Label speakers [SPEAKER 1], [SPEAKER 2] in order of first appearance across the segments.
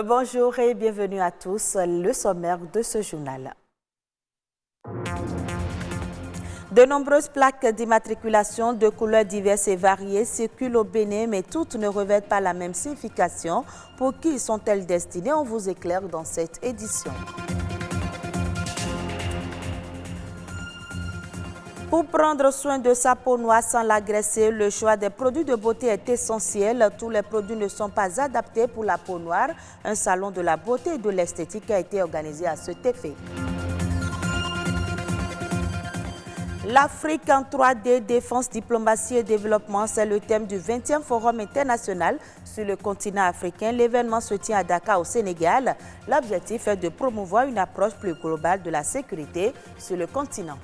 [SPEAKER 1] Bonjour et bienvenue à tous. Le sommaire de ce journal. De nombreuses plaques d'immatriculation de couleurs diverses et variées circulent au Bénin, mais toutes ne revêtent pas la même signification. Pour qui sont-elles destinées? On vous éclaire dans cette édition. Pour prendre soin de sa peau noire sans l'agresser, le choix des produits de beauté est essentiel. Tous les produits ne sont pas adaptés pour la peau noire. Un salon de la beauté et de l'esthétique a été organisé à cet effet. L'Afrique en 3D, défense, diplomatie et développement, c'est le thème du 20e Forum international sur le continent africain. L'événement se tient à Dakar au Sénégal. L'objectif est de promouvoir une approche plus globale de la sécurité sur le continent.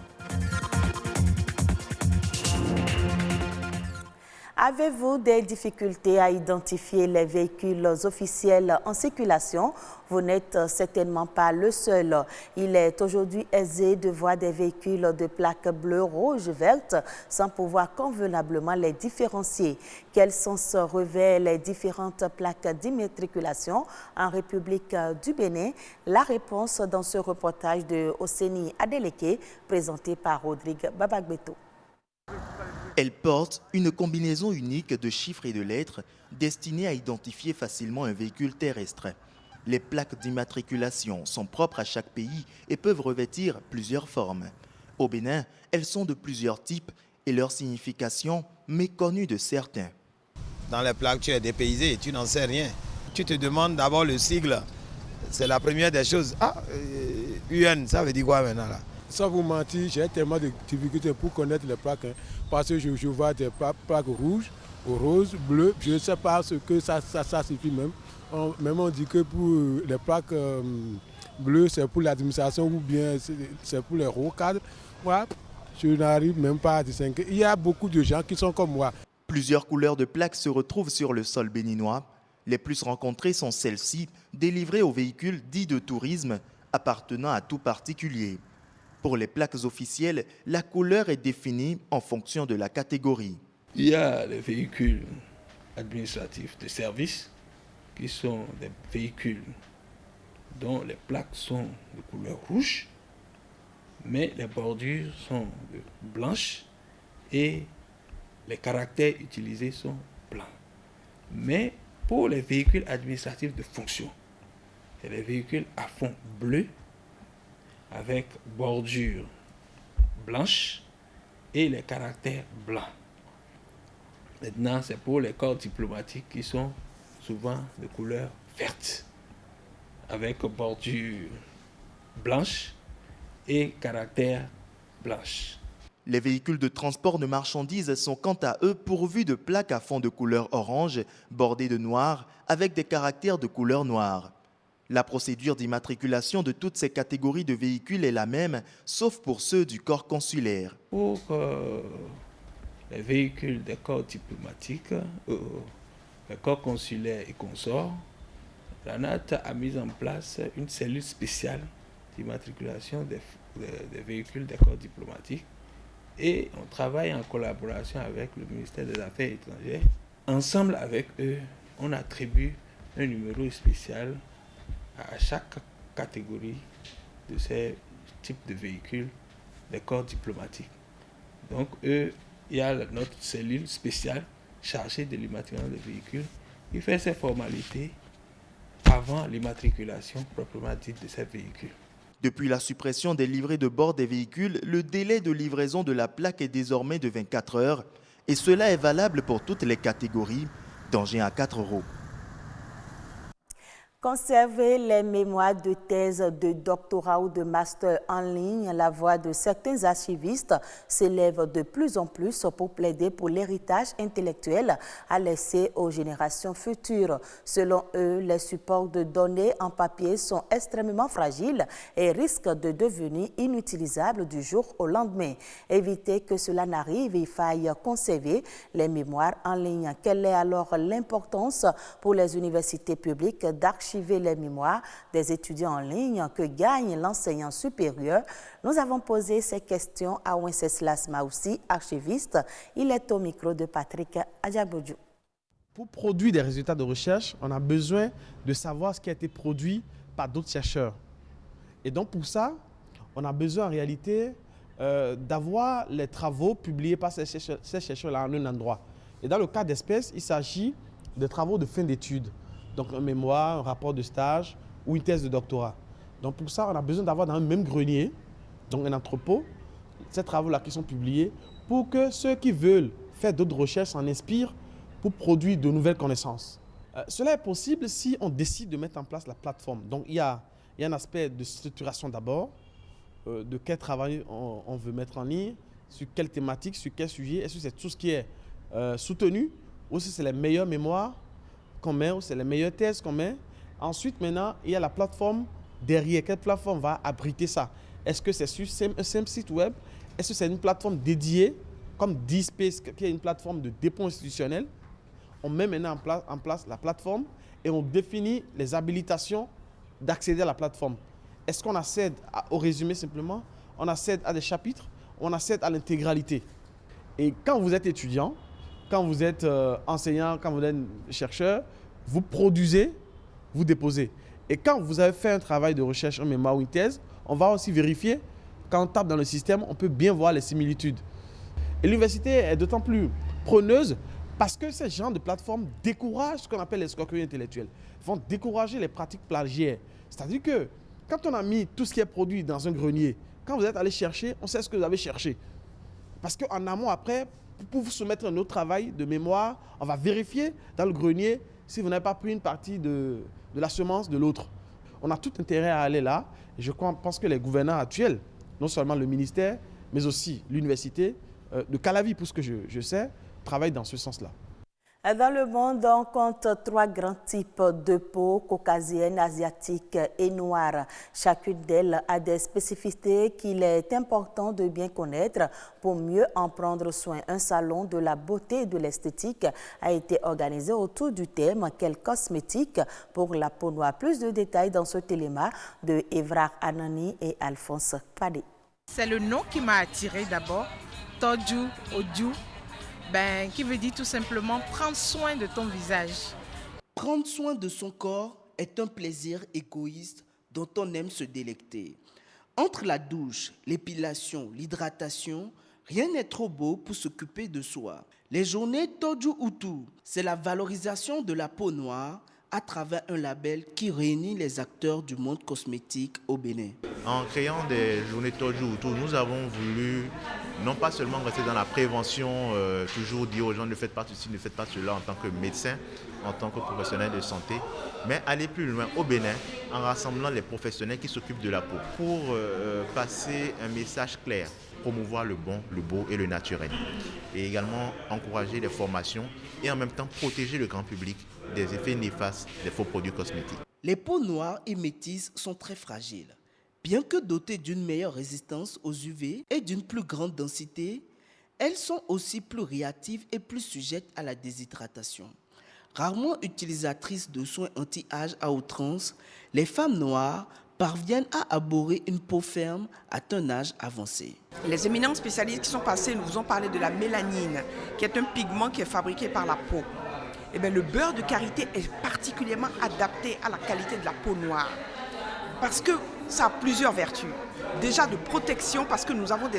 [SPEAKER 1] Avez-vous des difficultés à identifier les véhicules officiels en circulation? Vous n'êtes certainement pas le seul. Il est aujourd'hui aisé de voir des véhicules de plaques bleues, rouges, vertes, sans pouvoir convenablement les différencier. Quel sens revêtent les différentes plaques d'immatriculation en République du Bénin? La réponse dans ce reportage de Oseni Adeleke, présenté par Rodrigue Babagbeto.
[SPEAKER 2] Elle porte une combinaison unique de chiffres et de lettres destinée à identifier facilement un véhicule terrestre. Les plaques d'immatriculation sont propres à chaque pays et peuvent revêtir plusieurs formes. Au Bénin, elles sont de plusieurs types et leur signification méconnue de certains.
[SPEAKER 3] Dans les plaques, tu es dépaysé, tu n'en sais rien. Tu te demandes d'abord le sigle. C'est la première des choses. UN, ça veut dire quoi maintenant là?
[SPEAKER 4] Sans vous mentir, j'ai tellement de difficultés pour connaître les plaques, parce que je vois des plaques rouges, roses, bleues. Je ne sais pas ce que ça signifie même. Même on dit que pour les plaques bleues, c'est pour l'administration ou bien c'est pour les hauts cadres. Voilà. Je n'arrive même pas à distinguer. Il y a beaucoup de gens qui sont comme moi.
[SPEAKER 2] Plusieurs couleurs de plaques se retrouvent sur le sol béninois. Les plus rencontrées sont celles-ci, délivrées aux véhicules dits de tourisme appartenant à tout particulier. Pour les plaques officielles, la couleur est définie en fonction de la catégorie.
[SPEAKER 5] Il y a les véhicules administratifs de service qui sont des véhicules dont les plaques sont de couleur rouge, mais les bordures sont blanches et les caractères utilisés sont blancs. Mais pour les véhicules administratifs de fonction, c'est les véhicules à fond bleu avec bordure blanche et les caractères blancs. Maintenant, c'est pour les corps diplomatiques qui sont souvent de couleur verte, avec bordure blanche et caractères blanches.
[SPEAKER 2] Les véhicules de transport de marchandises sont quant à eux pourvus de plaques à fond de couleur orange, bordées de noir, avec des caractères de couleur noire. La procédure d'immatriculation de toutes ces catégories de véhicules est la même, sauf pour ceux du corps consulaire.
[SPEAKER 5] Pour les véhicules des corps diplomatiques, les corps consulaires et consorts, la NAT a mis en place une cellule spéciale d'immatriculation des véhicules des corps diplomatiques et on travaille en collaboration avec le ministère des Affaires étrangères. Ensemble avec eux, on attribue un numéro spécial à chaque catégorie de ces types de véhicules des corps diplomatiques. Donc, il y a notre cellule spéciale chargée de l'immatriculation des véhicules qui fait ces formalités avant l'immatriculation proprement dite de ces véhicules.
[SPEAKER 2] Depuis la suppression des livrets de bord des véhicules, le délai de livraison de la plaque est désormais de 24 heures et cela est valable pour toutes les catégories, d'engins à 4 roues.
[SPEAKER 1] Conserver les mémoires de thèse, de doctorat ou de master en ligne, la voix de certains archivistes s'élève de plus en plus pour plaider pour l'héritage intellectuel à laisser aux générations futures. Selon eux, les supports de données en papier sont extrêmement fragiles et risquent de devenir inutilisables du jour au lendemain. Éviter que cela n'arrive, il faille conserver les mémoires en ligne. Quelle est alors l'importance pour les universités publiques d'archiver les mémoires des étudiants en ligne? Que gagne l'enseignant supérieur? Nous avons posé ces questions à Wenceslas Maoussi, archiviste. Il est au micro de Patrick Adjabodjou.
[SPEAKER 6] Pour produire des résultats de recherche, on a besoin de savoir ce qui a été produit par d'autres chercheurs. Et donc pour ça, on a besoin en réalité d'avoir les travaux publiés par ces chercheurs-là en un endroit. Et dans le cas d'espèce, il s'agit de travaux de fin d'études. Donc un mémoire, un rapport de stage ou une thèse de doctorat. Donc pour ça, on a besoin d'avoir dans un même grenier, donc un entrepôt, ces travaux-là qui sont publiés pour que ceux qui veulent faire d'autres recherches s'en inspirent pour produire de nouvelles connaissances. Cela est possible si on décide de mettre en place la plateforme. Donc il y a un aspect de structuration d'abord, de quel travail on veut mettre en ligne, sur quelle thématique, sur quel sujet, est-ce que c'est tout ce qui est soutenu, ou si c'est les meilleures mémoires qu'on met, ou c'est les meilleures thèses qu'on met. Ensuite, maintenant, il y a la plateforme derrière. Quelle plateforme va abriter ça? Est-ce que c'est sur un simple site web? Est-ce que c'est une plateforme dédiée, comme DSpace, qui est une plateforme de dépôt institutionnel? On met maintenant en place la plateforme et on définit les habilitations d'accéder à la plateforme. Est-ce qu'on accède au résumé simplement? On accède à des chapitres? On accède à l'intégralité? Et quand vous êtes étudiant, quand vous êtes enseignant, quand vous êtes chercheur, vous produisez, vous déposez. Et quand vous avez fait un travail de recherche, un mémoire ou une thèse, on va aussi vérifier. Quand on tape dans le système, on peut bien voir les similitudes. Et l'université est d'autant plus preneuse parce que ces genres de plateformes découragent ce qu'on appelle l'escroquerie intellectuelle. Ils vont décourager les pratiques plagiaires. C'est-à-dire que quand on a mis tout ce qui est produit dans un grenier, quand vous êtes allé chercher, on sait ce que vous avez cherché. Parce qu'en amont, après, pour vous soumettre un autre travail de mémoire, on va vérifier dans le grenier si vous n'avez pas pris une partie de la semence de l'autre. On a tout intérêt à aller là. Et je pense que les gouvernants actuels, non seulement le ministère, mais aussi l'université de Calavi, pour ce que je sais, travaillent dans ce sens-là.
[SPEAKER 1] Dans le monde, on compte 3 grands types de peau, caucasienne, asiatique et noire. Chacune d'elles a des spécificités qu'il est important de bien connaître pour mieux en prendre soin. Un salon de la beauté et de l'esthétique a été organisé autour du thème « Quelle cosmétique pour la peau noire ?» Plus de détails dans ce téléma de Evrar Anani et Alphonse Padé.
[SPEAKER 7] C'est le nom qui m'a attiré d'abord, Toju Oju. Qui veut dire tout simplement prendre soin de ton visage.
[SPEAKER 8] Prendre soin de son corps est un plaisir égoïste dont on aime se délecter. Entre la douche, l'épilation, l'hydratation, rien n'est trop beau pour s'occuper de soi. Les journées Toju Utu, c'est la valorisation de la peau noire à travers un label qui réunit les acteurs du monde cosmétique au Bénin.
[SPEAKER 9] En créant des journées Toju Utu, nous avons voulu non pas seulement rester dans la prévention, toujours dire aux gens ne faites pas ceci, ne faites pas cela en tant que médecin, en tant que professionnel de santé, mais aller plus loin au Bénin en rassemblant les professionnels qui s'occupent de la peau pour passer un message clair, promouvoir le bon, le beau et le naturel. Et également encourager les formations et en même temps protéger le grand public des effets néfastes des faux produits cosmétiques.
[SPEAKER 8] Les peaux noires et métisses sont très fragiles. Bien que dotées d'une meilleure résistance aux UV et d'une plus grande densité, elles sont aussi plus réactives et plus sujettes à la déshydratation. Rarement utilisatrices de soins anti-âge à outrance, les femmes noires parviennent à arborer une peau ferme à un âge avancé.
[SPEAKER 7] Les éminents spécialistes qui sont passés nous ont parlé de la mélanine, qui est un pigment qui est fabriqué par la peau. Eh bien, le beurre de karité est particulièrement adapté à la qualité de la peau noire parce que ça a plusieurs vertus. Déjà de protection parce que nous avons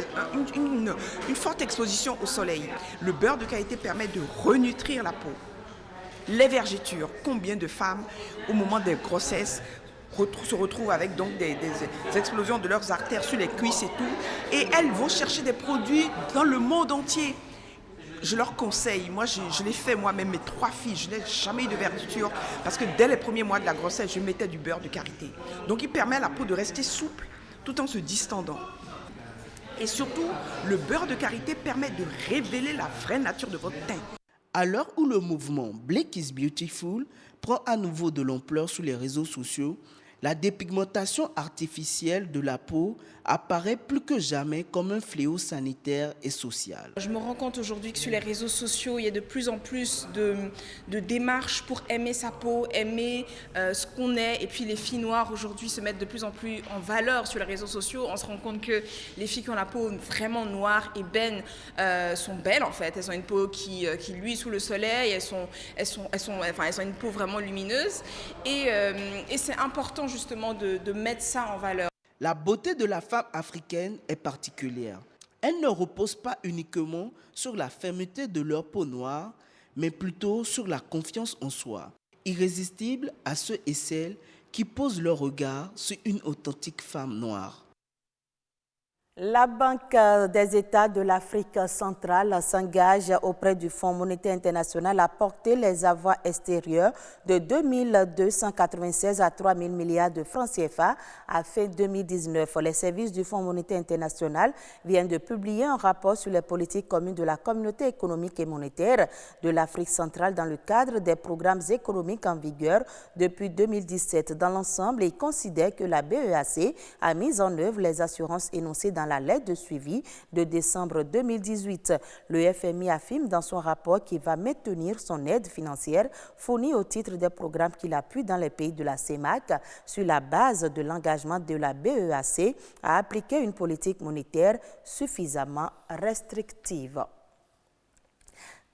[SPEAKER 7] une forte exposition au soleil. Le beurre de karité permet de renutrir la peau. Les vergetures, combien de femmes au moment des grossesses se retrouvent avec donc des explosions de leurs artères sur les cuisses et tout, et elles vont chercher des produits dans le monde entier. Je leur conseille, moi je l'ai fait moi-même, mes 3 filles, je n'ai jamais eu de vergeture parce que dès les premiers mois de la grossesse, je mettais du beurre de karité. Donc il permet à la peau de rester souple tout en se distendant. Et surtout, le beurre de karité permet de révéler la vraie nature de votre teint.
[SPEAKER 8] À l'heure où le mouvement Black is Beautiful prend à nouveau de l'ampleur sur les réseaux sociaux, La dépigmentation artificielle de la peau apparaît plus que jamais comme un fléau sanitaire et social.
[SPEAKER 7] Je me rends compte aujourd'hui que sur les réseaux sociaux, il y a de plus en plus de démarches pour aimer sa peau, aimer ce qu'on est. Et puis les filles noires aujourd'hui se mettent de plus en plus en valeur sur les réseaux sociaux. On se rend compte que les filles qui ont la peau vraiment noire, ébène, sont belles en fait. Elles ont une peau qui luit sous le soleil, elles ont une peau vraiment lumineuse. Et c'est important justement de mettre ça en valeur.
[SPEAKER 8] La beauté de la femme africaine est particulière. Elle ne repose pas uniquement sur la fermeté de leur peau noire, mais plutôt sur la confiance en soi, irrésistible à ceux et celles qui posent leur regard sur une authentique femme noire.
[SPEAKER 1] La Banque des États de l'Afrique centrale s'engage auprès du Fonds monétaire international à porter les avoirs extérieurs de 2 296 à 3 000 milliards de francs CFA à fin 2019. Les services du Fonds monétaire international viennent de publier un rapport sur les politiques communes de la communauté économique et monétaire de l'Afrique centrale dans le cadre des programmes économiques en vigueur depuis 2017. Dans l'ensemble, ils considèrent que la BEAC a mis en œuvre les assurances énoncées dans la lettre de suivi de décembre 2018. Le FMI affirme dans son rapport qu'il va maintenir son aide financière fournie au titre des programmes qu'il appuie dans les pays de la CEMAC sur la base de l'engagement de la BEAC à appliquer une politique monétaire suffisamment restrictive.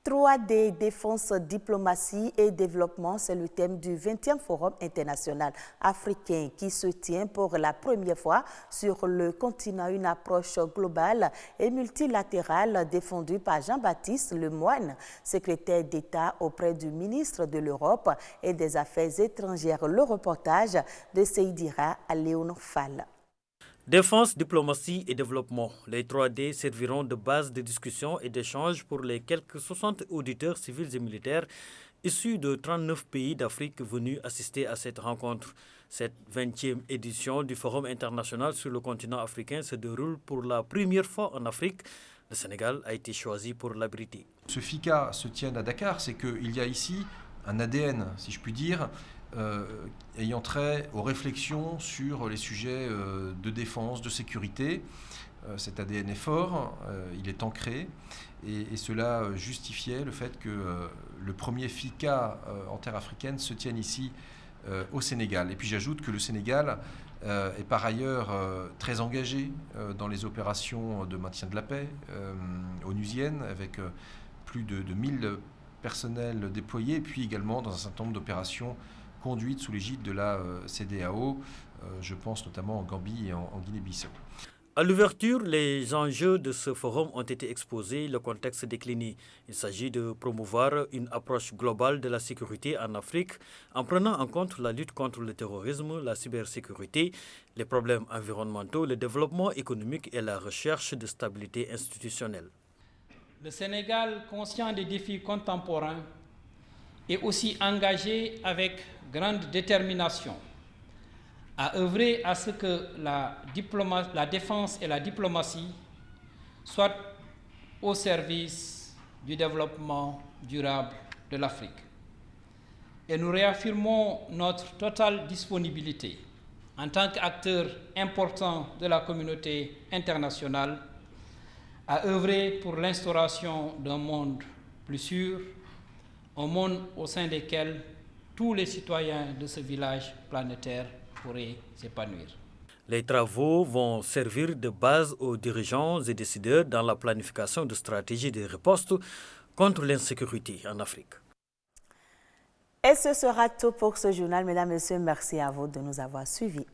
[SPEAKER 1] 3D, défense, diplomatie et développement, c'est le thème du 20e Forum international africain qui se tient pour la première fois sur le continent. Une approche globale et multilatérale défendue par Jean-Baptiste Lemoyne, secrétaire d'État auprès du ministre de l'Europe et des Affaires étrangères. Le reportage de Seydira Léon Fall.
[SPEAKER 10] Défense, diplomatie et développement. Les 3D serviront de base de discussion et d'échange pour les quelques 60 auditeurs civils et militaires issus de 39 pays d'Afrique venus assister à cette rencontre. Cette 20e édition du Forum international sur le continent africain se déroule pour la première fois en Afrique. Le Sénégal a été choisi pour l'abriter.
[SPEAKER 11] Ce FICA se tient à Dakar, c'est qu'il y a ici un ADN, si je puis dire, ayant trait aux réflexions sur les sujets de défense, de sécurité. Cet ADN est fort, il est ancré, et cela justifiait le fait que le premier FICA en terre africaine se tienne ici au Sénégal. Et puis j'ajoute que le Sénégal est par ailleurs très engagé dans les opérations de maintien de la paix onusiennes, avec plus de 1000 personnels déployés, et puis également dans un certain nombre d'opérations conduite sous l'égide de la CEDEAO, je pense notamment en Gambie et en Guinée-Bissau.
[SPEAKER 10] À l'ouverture, les enjeux de ce forum ont été exposés, le contexte décliné. Il s'agit de promouvoir une approche globale de la sécurité en Afrique en prenant en compte la lutte contre le terrorisme, la cybersécurité, les problèmes environnementaux, le développement économique et la recherche de stabilité institutionnelle.
[SPEAKER 12] Le Sénégal, conscient des défis contemporains, est aussi engagé avec grande détermination à œuvrer à ce que la défense et la diplomatie soient au service du développement durable de l'Afrique. Et nous réaffirmons notre totale disponibilité en tant qu'acteur important de la communauté internationale à œuvrer pour l'instauration d'un monde plus sûr, un monde au sein duquel tous les citoyens de ce village planétaire pourraient s'épanouir.
[SPEAKER 10] Les travaux vont servir de base aux dirigeants et décideurs dans la planification de stratégies de riposte contre l'insécurité en Afrique.
[SPEAKER 1] Et ce sera tout pour ce journal. Mesdames et messieurs, merci à vous de nous avoir suivis.